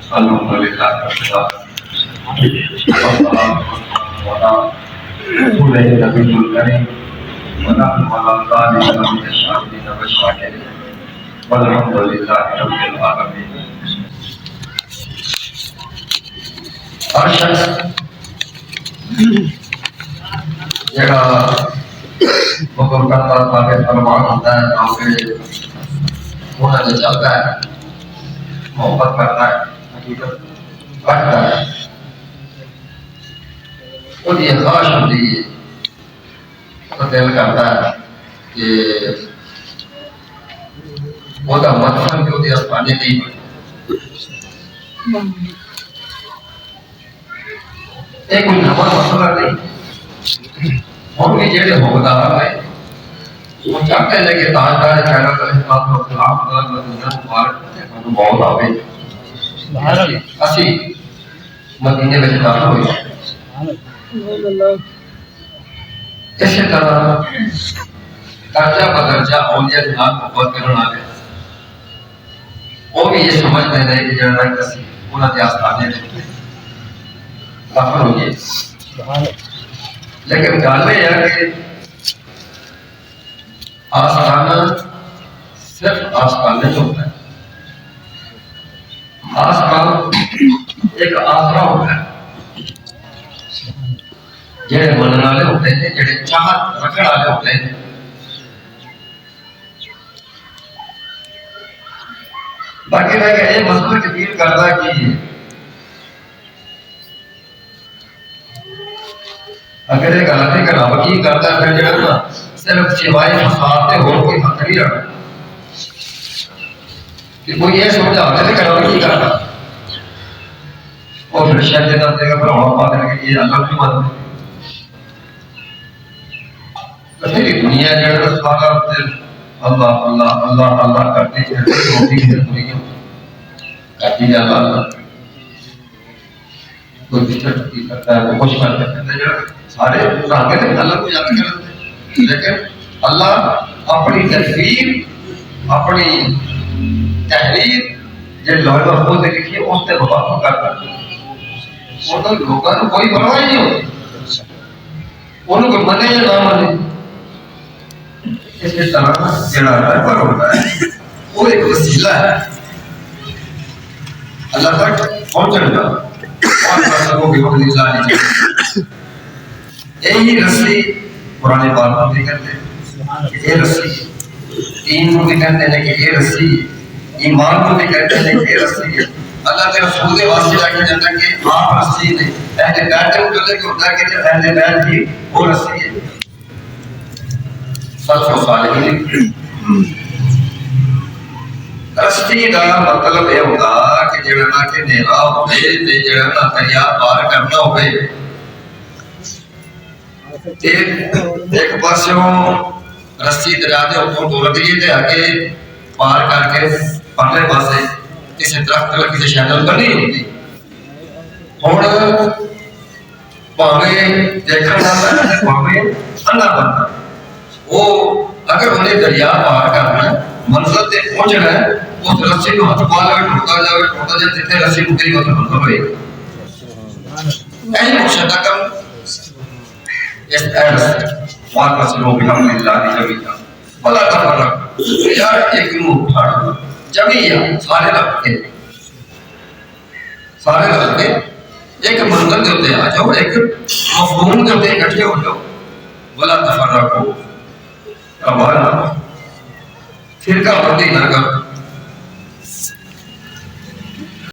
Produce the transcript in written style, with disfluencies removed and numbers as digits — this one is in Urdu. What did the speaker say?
الحمدللہ رسول نبی الکریم ونحن على ذلك من الشاهدين والشاكرين والحمد لله رب العالمين. ہر شخص جڑا حکم کرتا تابع فرمان ہوتا ہے تاکہ ہونا جو چلتا ہے محبت کرتا ہے حقیقت بڑھتا ہے خود یہ خواہش ہوتی ہے تو دل کرتا ہے کہ وہ کا مطلب جو دیا پانے نہیں پڑے یہ کوئی نوا مسئلہ نہیں ہم بھی جیسے حکمدار ہیں وہ چاہتے ہیں کہ تاجدار خیرات علیہ السلام مدینہ مبارک بہت آوے اسی مدینے میں داخل ہوئے اسی طرح درجہ بدرجہ اولیاء جناب محبت کرنا آگے وہ بھی یہ سمجھتے ہیں کہ جنرل کسی انہوں نے آستانے میں داخل ہوئے لیکن گالے یہ کہ آستانہ صرف آستانے جو ہوتا ہے آستان ایک آسرا ہوتا ہے جڑے منن والے ہوتے ہیں جڑے چاہت رکھنے والے ہوتے ہیں باقی رہ گیا یہ مسئلہ کبیر کرتا کہ اگر ایک غلطی کا رابطی کرتا ہے پھر جڑا نا صرف سوائے فساد سے اور کوئی حق نہیں رکھتا کہ کوئی یہ سمجھا ہوتا ہے کہ رابطی کرتا اور پھر شاید دیتا دے گا پھر اور بات ہے کہ یہ اللہ کی مدد ہے کسی دنیا جڑا سارا اللہ اللہ اللہ اللہ کرتے ہیں روٹی کی زندگی کرتی ہے اللہ کوئی بچت کی کرتا ہے وہ کچھ کرتے ہیں جڑا سارے راگے تھے اللہ کو یاد کرتے ہیں لیکن اللہ اپنی تدبیر اپنی تحریر جو لوح محفوظ میں لکھی ہے اس سے وفا کرتا ہے وہ تو لوگوں کو کوئی پرواہ نہیں ہوتی انہوں کو منے یا نہ منے اس طرح جڑا رہبر ہوتا ہے وہ ایک وسیلہ ہے اللہ تک پہنچنے کا اور لوگوں کی وقت نہیں چاہیے یہی رسی قرآن پاک میں کہتے ہیں کہ یہ رسی دین کو بھی کہتے ہیں کہ یہ رسی ایمان کو بھی کہتے ہیں کہ یہ رسی ہے اللہ کے رسول کے واسطے رکھا جاتا ہے کہ آپ رسی نے اہل بیت کے متعلق ہوتا ہے کہ جو اہل بیت کی وہ رسی ہے سچ و صالحین رسی کا مطلب یہ ہوتا کہ جڑا کہ نیرا ہوئے تے جڑا دریا پار کرنا ہوئے ایک پاسوں رسی دریا دے اوپر ٹر گئی تے اگے پار کر کے پرلے پاسے کسی درخت یا کسی شہر پر نہیں ہوتی ہوں پاویں دیکھنا والا ہے پاویں انا بنتا وہ اگر انہیں دریا پار کرنا ہے منزل تے پہنچنا ہے اس رسی کو ہاتھ پا لے ٹوٹا جائے جتنے رسی ٹوٹی ہوتا منزل ہوئے ایسے مشاہدہ کم اس ایرس وعد رسولوں بحمد اللہ جمعیہ بلا تفرق یار ایک نور اٹھاڑا جمعیہ سارے لگتے ایک منزل کے ہوتے آ جاؤ ایک مفہوم کے ہوتے اکٹھے ہو جاؤ بلا تفرق ہو فرقہ بندی نہ کرو